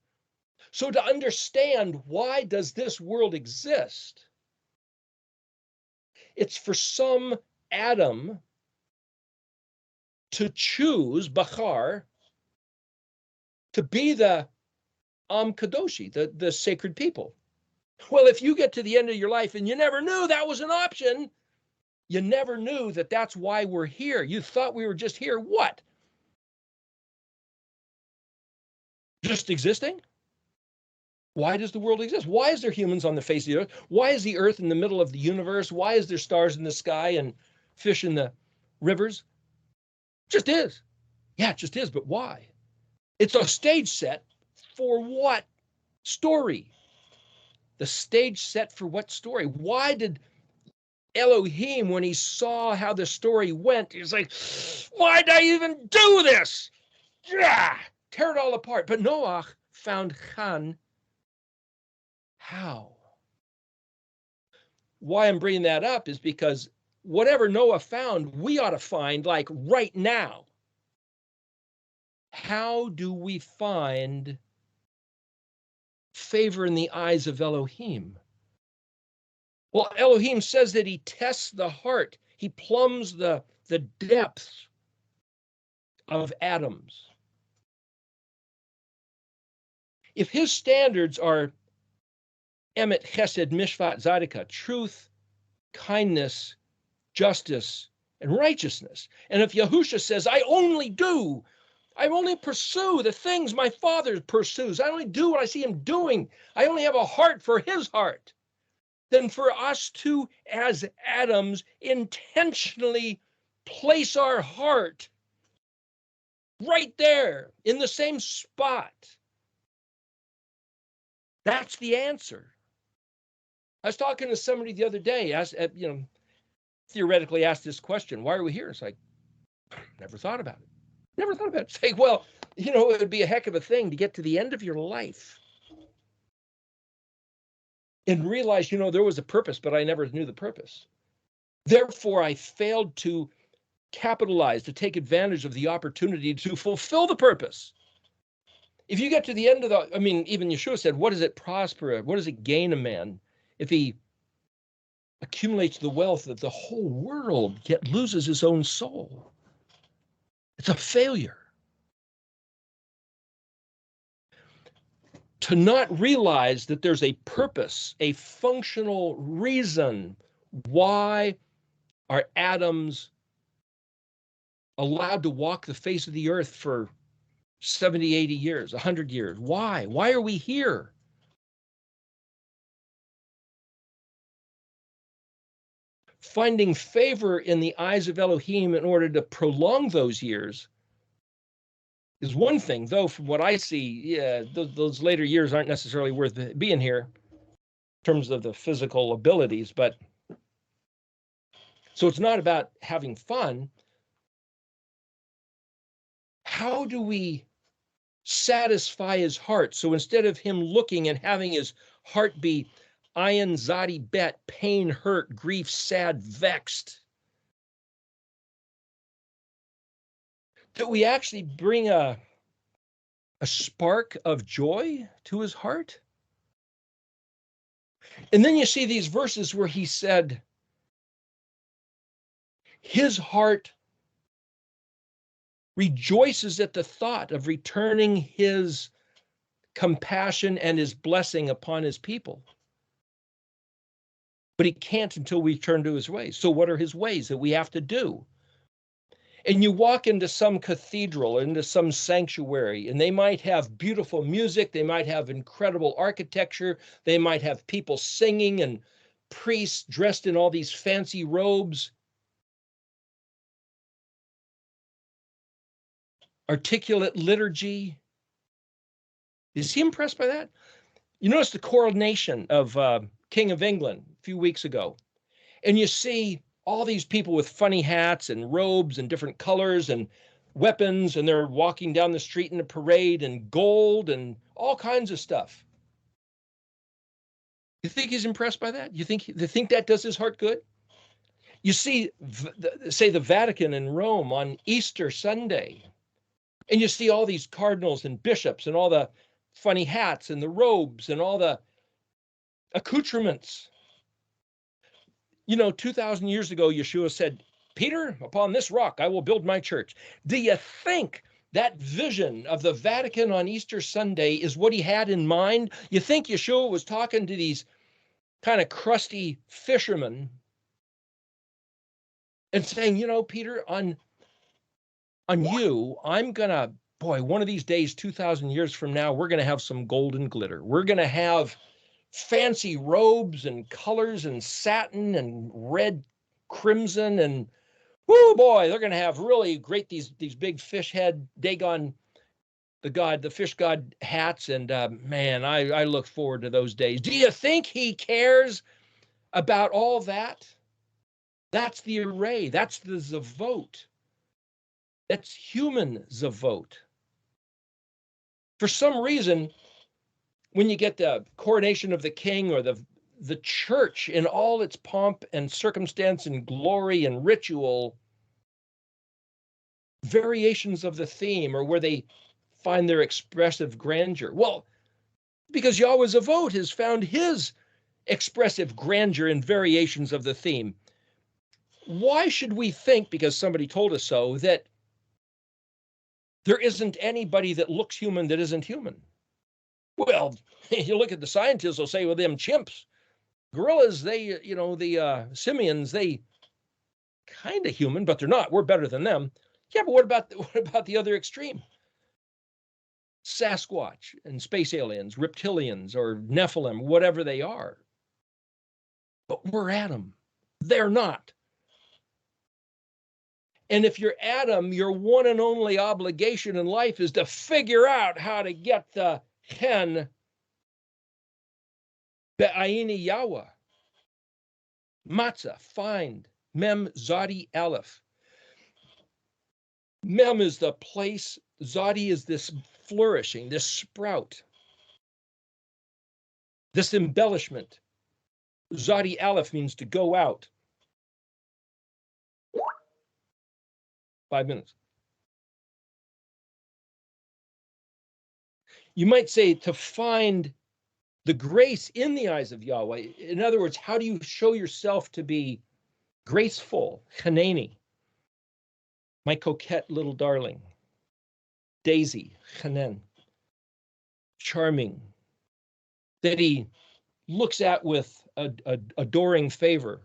So to understand why does this world exist, it's for some Adam to choose, Bachar, to be the Kadoshi, the sacred people. Well, if you get to the end of your life and you never knew that was an option, you never knew that that's why we're here. You thought we were just here, what? Just existing? Why does the world exist? Why is there humans on the face of the earth? Why is the earth in the middle of the universe? Why is there stars in the sky and fish in the rivers? Just is. Yeah, it just is, but why? It's a stage set for what story? The stage set for what story? Why did Elohim, when he saw how the story went, he's like, why did I even do this? Yeah, tear it all apart. But Noah found Chan. How? Why I'm bringing that up is because whatever Noah found, we ought to find like right now. How do we find favor in the eyes of Elohim? Well, Elohim says that he tests the heart. He plumbs the depths of atoms. If his standards are Emet, Chesed, Mishpat, Zadika, truth, kindness, justice, and righteousness, and if Yahusha says, I only pursue the things my Father pursues, I only do what I see him doing, I only have a heart for his heart, then for us to, as Adams, intentionally place our heart right there in the same spot, that's the answer. I was talking to somebody the other day, theoretically asked this question, why are we here? It's like, never thought about it. Never thought about it. Say, well, it would be a heck of a thing to get to the end of your life and realize, there was a purpose, but I never knew the purpose. Therefore, I failed to capitalize, to take advantage of the opportunity to fulfill the purpose. If you get to the end of even Yeshua said, what does it prosper? What does it gain a man if he accumulates the wealth that the whole world yet loses his own soul? It's a failure. To not realize that there's a purpose, a functional reason why are atoms allowed to walk the face of the earth for 70, 80 years, 100 years? Why? Why are we here? Finding favor in the eyes of Elohim in order to prolong those years is one thing, though from what I see, those later years aren't necessarily worth being here in terms of the physical abilities. But so it's not about having fun. How do we satisfy his heart? So instead of him looking and having his heart be ayin, zadi, bet, pain, hurt, grief, sad, vexed, that we actually bring a spark of joy to his heart? And then you see these verses where he said, his heart rejoices at the thought of returning his compassion and his blessing upon his people. But he can't until we turn to his ways. So what are his ways that we have to do? And you walk into some cathedral or into some sanctuary, and they might have beautiful music, they might have incredible architecture, they might have people singing and priests dressed in all these fancy robes, articulate liturgy. Is he impressed by that? You notice the coronation of King of England a few weeks ago, and you see all these people with funny hats and robes and different colors and weapons, and they're walking down the street in a parade and gold and all kinds of stuff. You think he's impressed by that? You think that does his heart good? You see, say the Vatican in Rome on Easter Sunday, and you see all these cardinals and bishops and all the funny hats and the robes and all the accoutrements. 2,000 years ago, Yeshua said, Peter, upon this rock, I will build my church. Do you think that vision of the Vatican on Easter Sunday is what he had in mind? You think Yeshua was talking to these kind of crusty fishermen and saying, Peter, on you, I'm going to, one of these days, 2,000 years from now, we're going to have some golden glitter. We're going to have fancy robes and colors and satin and red crimson, and they're going to have really great these big fish head Dagon, the fish god hats, and man, I look forward to those days. Do you think he cares about all that? That's the array. That's the zavot. That's human zavot. For some reason, when you get the coronation of the king or the church in all its pomp and circumstance and glory and ritual, variations of the theme or where they find their expressive grandeur. Well, because Yahweh Zavot has found his expressive grandeur in variations of the theme. Why should we think, because somebody told us so, that there isn't anybody that looks human that isn't human? Well, you look at the scientists, they'll say, well, them chimps, gorillas, they, the simians, they kind of human, but they're not. We're better than them. Yeah, but what about the other extreme? Sasquatch and space aliens, reptilians, or Nephilim, whatever they are. But we're Adam. They're not. And if you're Adam, your one and only obligation in life is to figure out how to get the hen be'ayini Yahweh. Matzah, find, mem, zadi, aleph. Mem is the place. Zadi is this flourishing, this sprout, this embellishment. Zadi Aleph means to go out. 5 minutes. You might say to find the grace in the eyes of Yahweh. In other words, how do you show yourself to be graceful? Hanani, my coquette little darling. Daisy, Hanan, charming, that he looks at with adoring favor.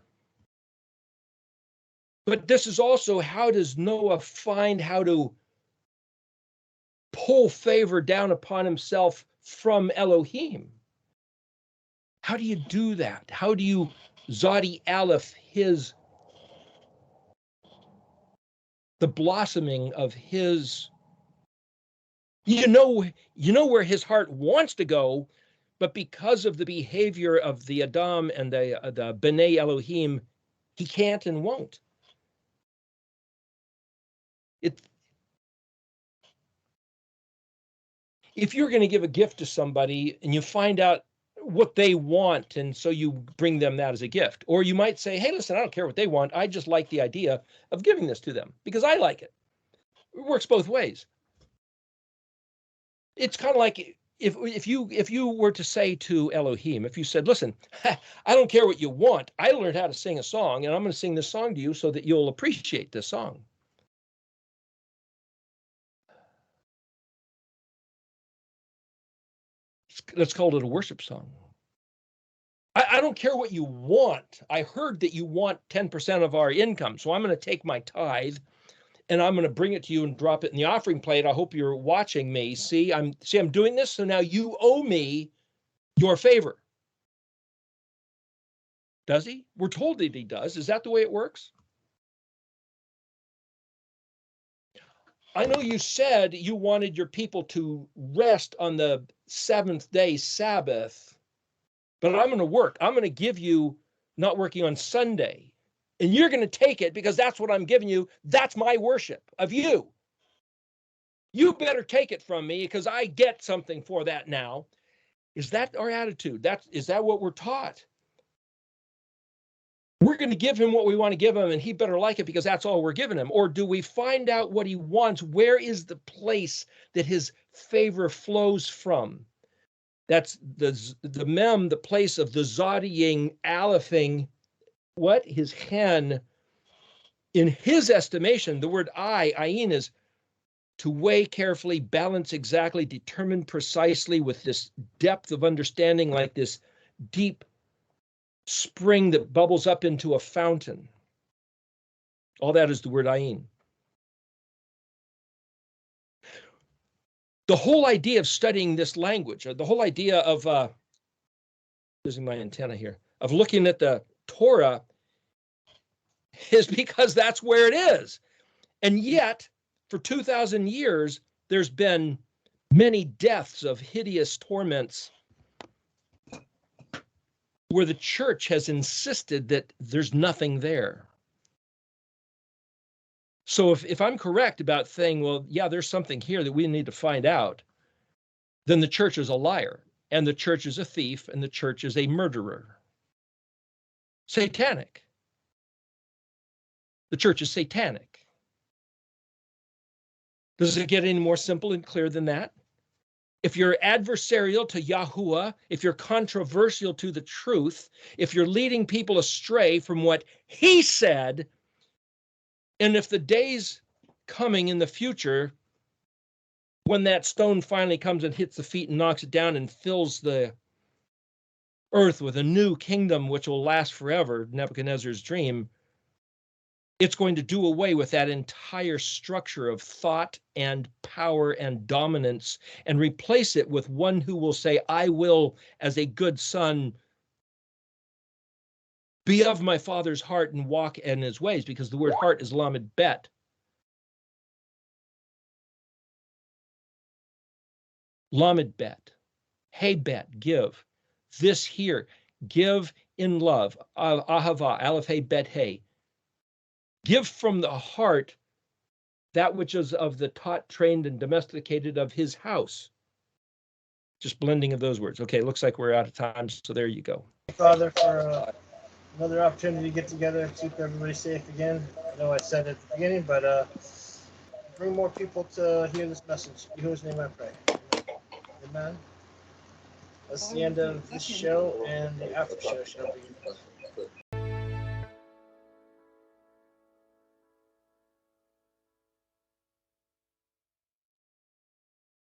But this is also, how does Noah find how to pull favor down upon himself from Elohim? How do you do that? How do you Zadi Aleph the blossoming of his, you know where his heart wants to go, but because of the behavior of the Adam and the B'nai Elohim, he can't and won't. If you're going to give a gift to somebody and you find out what they want, and so you bring them that as a gift, or you might say, hey, listen, I don't care what they want. I just like the idea of giving this to them because I like it. It works both ways. It's kind of like if you were to say to Elohim, if you said, listen, I don't care what you want. I learned how to sing a song, and I'm going to sing this song to you so that you'll appreciate this song. Let's call it a worship song. I don't care what you want. I heard that you want 10% of our income, so I'm going to take my tithe and I'm going to bring it to you and drop it in the offering plate. I hope you're watching me. See, I'm doing this, so now you owe me your favor. Does he? We're told that he does. Is that the way it works? I know you said you wanted your people to rest on the seventh day Sabbath, but I'm going to work. I'm going to give you not working on Sunday, and you're going to take it because that's what I'm giving you. That's my worship of you. You better take it from me because I get something for that now. Is that our attitude? Is that what we're taught? We're going to give him what we want to give him, and he better like it because that's all we're giving him. Or do we find out what he wants? Where is the place that his favor flows from? That's the mem, the place of the zodying, alephing, what? His hen. In his estimation, the word ayin, is to weigh carefully, balance exactly, determine precisely with this depth of understanding, like this deep spring that bubbles up into a fountain. All that is the word ayin. The whole idea of studying this language, the whole idea of, using my antenna here, of looking at the Torah is because that's where it is. And yet, for 2,000 years, there's been many deaths of hideous torments where the church has insisted that there's nothing there. So if I'm correct about saying, well, yeah, there's something here that we need to find out, then the church is a liar, and the church is a thief, and the church is a murderer. Satanic. The church is satanic. Does it get any more simple and clear than that? If you're adversarial to Yahuwah, if you're controversial to the truth, if you're leading people astray from what he said, and if the days coming in the future, when that stone finally comes and hits the feet and knocks it down and fills the earth with a new kingdom which will last forever, Nebuchadnezzar's dream, it's going to do away with that entire structure of thought and power and dominance and replace it with one who will say, I will, as a good son, be of my father's heart and walk in his ways, because the word heart is Aleph-Beit. Aleph-Beit. Hey, bet, give. This here, give in love. Ahava, Aleph, Hey, Bet, Hey. Give from the heart that which is of the taught, trained, and domesticated of his house. Just blending of those words. Okay, looks like we're out of time, so there you go. Father, for another opportunity to get together and keep everybody safe again. I know I said it at the beginning, but bring more people to hear this message. In whose name I pray. Amen. That's the end of this show, and the after show shall be.